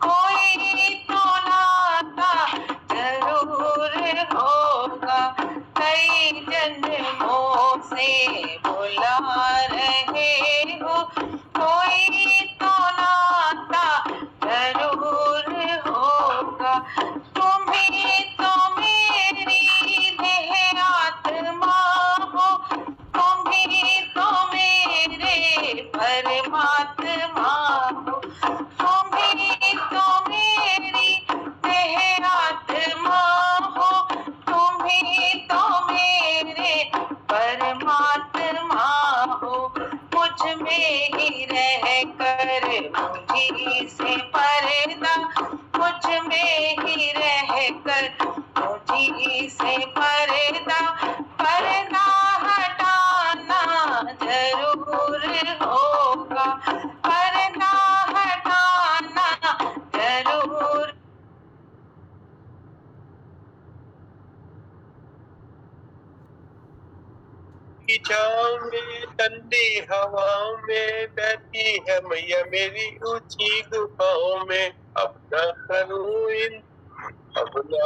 कोई तो नाता जरूर होगा, कई जन्मों से बुला रहे हो, कोई तो नाता जरूर होगा, तुम ही तो मेरी देह आत्मा हो, तुम ही तो मेरे परमात्मा हो, तुम ही तो मेरी देह आत्मा हो, तुम ही तो मेरे परमात्मा हो, मुझ में ही रह कर मुझी से पर्दा, मुझ में ही रह कर मुझी से पर्दा, पर्दा हटाना जरूर होगा, पर्दा हटाना जरूर। की छाँव में ठंडी हवाओं में बैठी है मैया मेरी ऊंची गुफाओं में, अब न करूं अब न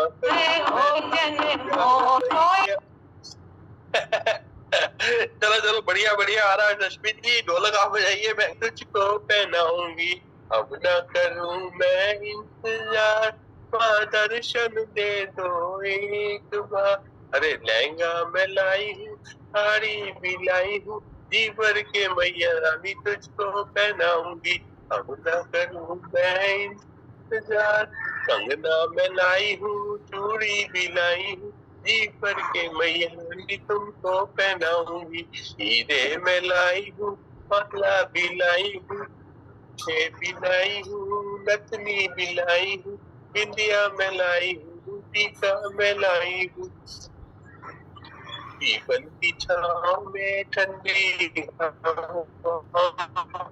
चलो चलो, बढ़िया बढ़िया आ रहा है। रश्मित जी ढोलक आप बजाइए, मैं तुझको पहनाऊंगी, अब न करूं मैं इंतजार, माँ दर्शन दे दो एक बार, अरे लहंगा मैं लाई हूँ, साड़ी भी लाई हूँ, जी भर के मैया रानी तुझको पहनाऊंगी, अब न करूं मैं इंतजार, कंगना मैं लाई हूँ, चूड़ी भी लाई हूँ, जी भर के मैया भी तुमको पहनाऊंगी। हीरे में लाई हूँ, माला भी लाई हूँ, छे भी लाई हूँ, नथनी भी लाई हूँ, बिंदिया में लाई हूँ, टीका में लाई हूँ। पीपल की छाँव में ठंडी हवा,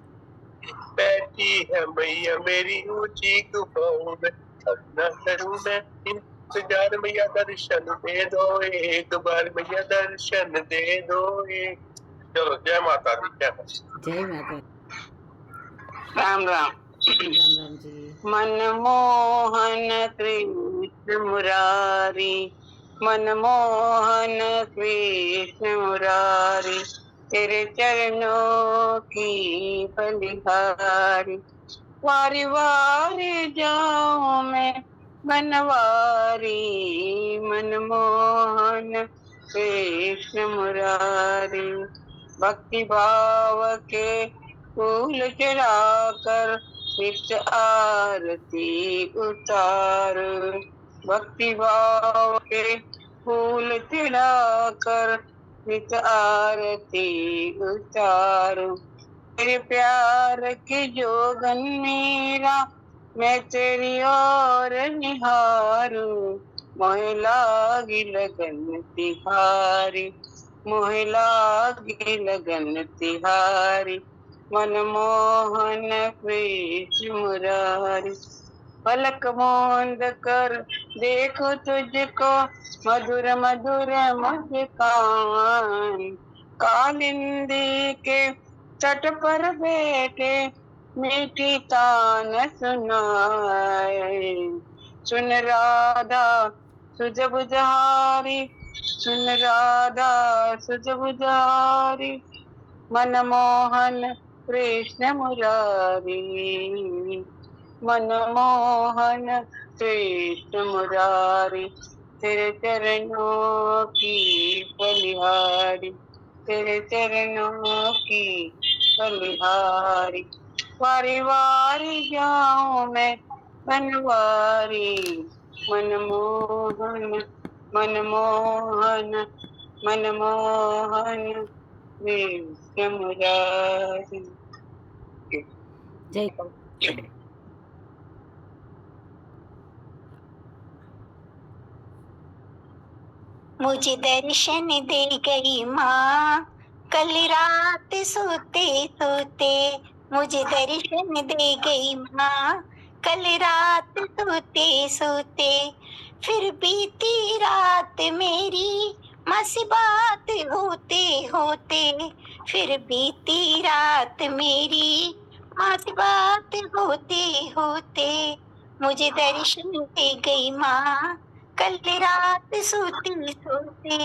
बैठी है मैया मेरी ऊंची गुफाओं में। अब ना करूं मैं इंतजार, मैया दर्शन दे दो एक बार, मैया दर्शन दे दो एक। चलो जय माता दी, जय माता। जय माता। राम राम। राम राम जी। मनमोहन कृष्ण मुरारी, मनमोहन कृष्ण मुरारी, तेरे चरणों की बलिहारी। वारी वारी जाऊं मैं बनवारी, मनमोहन कृष्ण मुरारी। भक्ति भाव के फूल चढ़ाकर नित आरती उतार, भक्ति भाव के फूल चढ़ाकर नित आरती उतार। तेरे प्यार की जोगन मेरा मैं तेरी ओर निहारू, मोहे लागी लगन तिहारी, मोहे लागी लगन तिहारी। मनमोहन कृष्ण मुरारी। पलक मूंद कर देखो तुझको, मधुर मधुर मुस्कान। कालिंदी के तट पर बैठे मीठी तान सुनाए। सुन राधा सुध बुझारी, सुन राधा सुध बुझारी, मनमोहन कृष्ण मुरारी, मनमोहन कृष्ण मुरारी। तेरे चरणों की बलिहारी, तेरे चरणों की बलिहारी। वारी वारी जाऊं मैं बनवारी, मनमोहन मनमोहन मनमोहन कृष्ण मुरारी। जय। मुझे दर्शन दे गई माँ कल रात सोते सोते, मुझे दर्शन दे गई माँ कल रात सोते सोते। फिर बीती रात मेरी माँ से बात होते होते, फिर बीती रात मेरी माँ से बात होते होते। मुझे दर्शन दे गई माँ कल रात सोते सोते।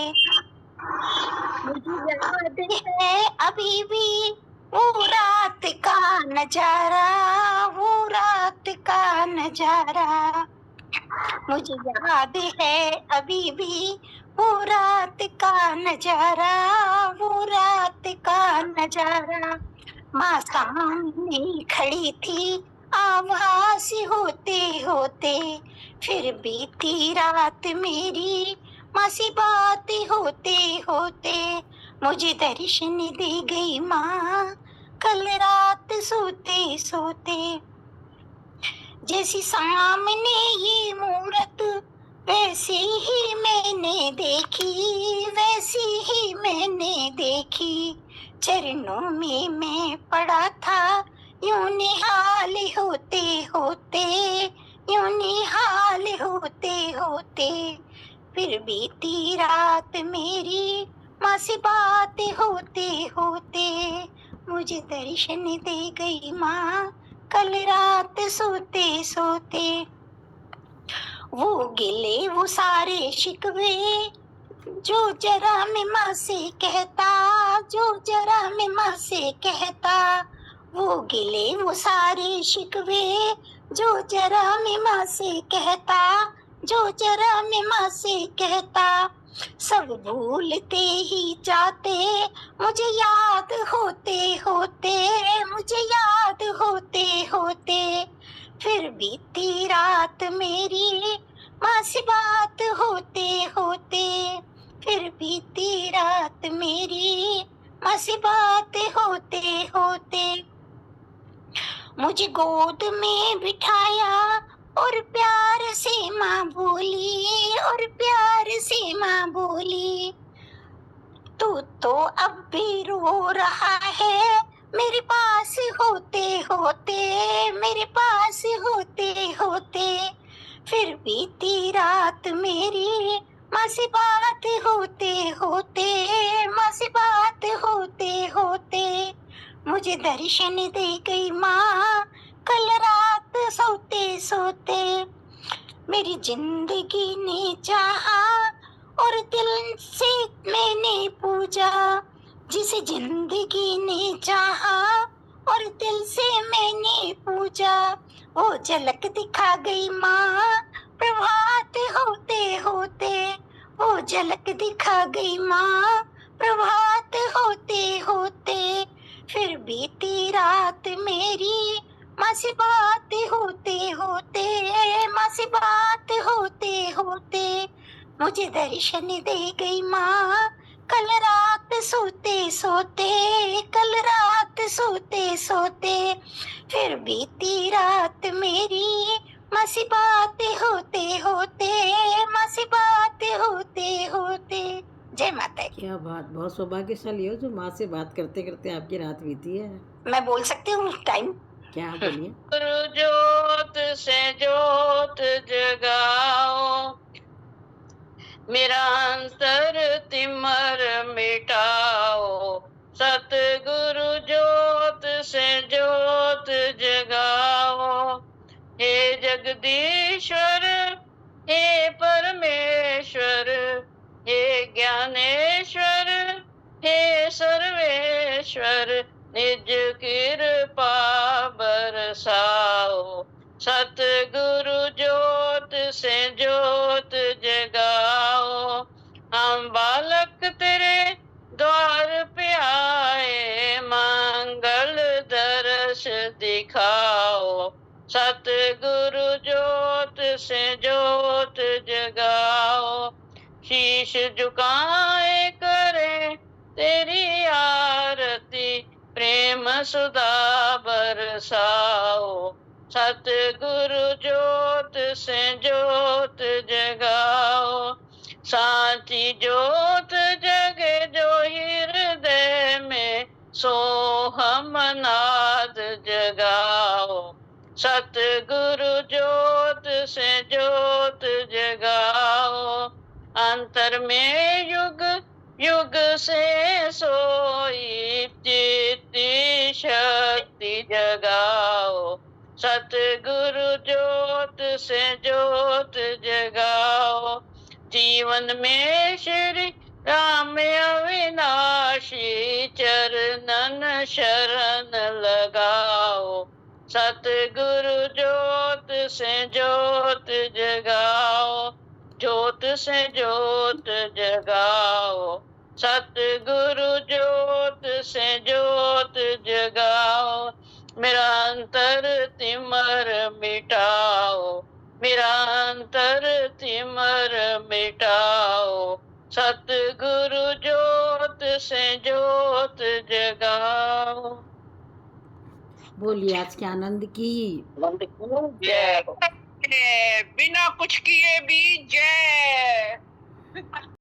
मुझे याद है अभी भी वो रात का नजारा, वो रात का नजारा। मुझे याद है अभी भी वो रात का नजारा, वो रात का नजारा। माँ सामने खड़ी थी आवाज होते होते, फिर बीती रात मेरी माँ से बात होते होते। मुझे दर्शन दे गई माँ कल रात सोते सोते। जैसी सामने ये मूरत वैसी ही मैंने देखी, वैसी ही मैंने देखी। चरणों में मैं पड़ा था यूं निहाल होते होते, यूं निहाल होते होते। फिर बीती रात मेरी माँ से बात होते होते। मुझे दर्शन दे गई माँ कल रात सोते सोते। वो गिले वो सारे शिकवे जो जरा मैं माँ से कहता, जो जरा मैं माँ से कहता। वो गिले वो सारे शिकवे जो जरा मैं माँ से कहता, जो जरा मैं माँ से कहता। सब भूलते ही जाते मुझे याद होते होते, मुझे याद होते होते। फिर बीती रात मेरी माँ से बात होते होते फिर बीती रात मेरी, माँ से बात होते होते मुझे गोद में बिठाया और प्यार से माँ बोली, और प्यार से माँ बोली, तू तो अब भी रो रहा है मेरे पास होते होते, मेरे पास होते होते फिर बीती रात मेरी, माँ से बात होते होते, माँ से बात होते होते मुझे दर्शन दे गई माँ कल रात सोते सोते। मेरी जिंदगी ने चाहा और दिल से मैंने पूजा, जिसे जिंदगी ने चाहा और दिल से मैंने पूजा, वो झलक दिखा गई माँ प्रभात होते होते, वो झलक दिखा गई माँ प्रभात होते होते फिर बीती रात मेरी, माँ से बात होते होते, माँ से बात होते होते मुझे दर्शन दे गई माँ कल रात सोते सोते, कल रात सोते सोते फिर बीती रात मेरी, माँ से बात होते होते, माँ से बात होते होते। जय माता की। क्या बात, बहुत सौभाग्यशाली हो जो माँ से बात करते करते आपकी रात बीती है। मैं बोल सकती हूँ टाइम? क्या बोलिए। गुरु ज्योत से ज्योत जगाओ, मेरा अंतर तिमर मिटाओ, सतगुरु ज्योत से ज्योत जगाओ। हे जगदीश्वर, हे परमेश्वर, हे ज्ञानेश्वर, हे सर्वेश्वर, निज कृपा बरसाओ, सतगुरु ज्योत से ज्योत जगाओ। हम बालक तेरे द्वार पे आए, मंगल दर्श दिखाओ, सतगुरु ज्योत से ज्योत जगाओ। शीश झुकाए करे तेरी आरती, प्रेम सुधा बरसाओ, सतगुरु ज्योत से ज्योत जगाओ। साची ज्योत जगे जो हृदय में, सो हम नाद जगाओ, सतगुरु ज्योत से ज्योत जगाओ। अंतर में युग युग से सोई चित्ती शक्ति जगाओ, सतगुरु ज्योत से ज्योत जगाओ। जीवन में श्री राम अविनाशी चरणन शरण लगाओ, सतगुरु ज्योत से ज्योत जगाओ, ज्योत से ज्योत जगाओ, सतगुरु ज्योत से ज्योत जगाओ। मेरा अंतर तिमर मिटाओ, मेरा अंतर तिमर मिटाओ, सतगुरु ज्योत से ज्योत जगाओ। बोलिए आज के आनंद की जय। बिना कुछ किए भी जय।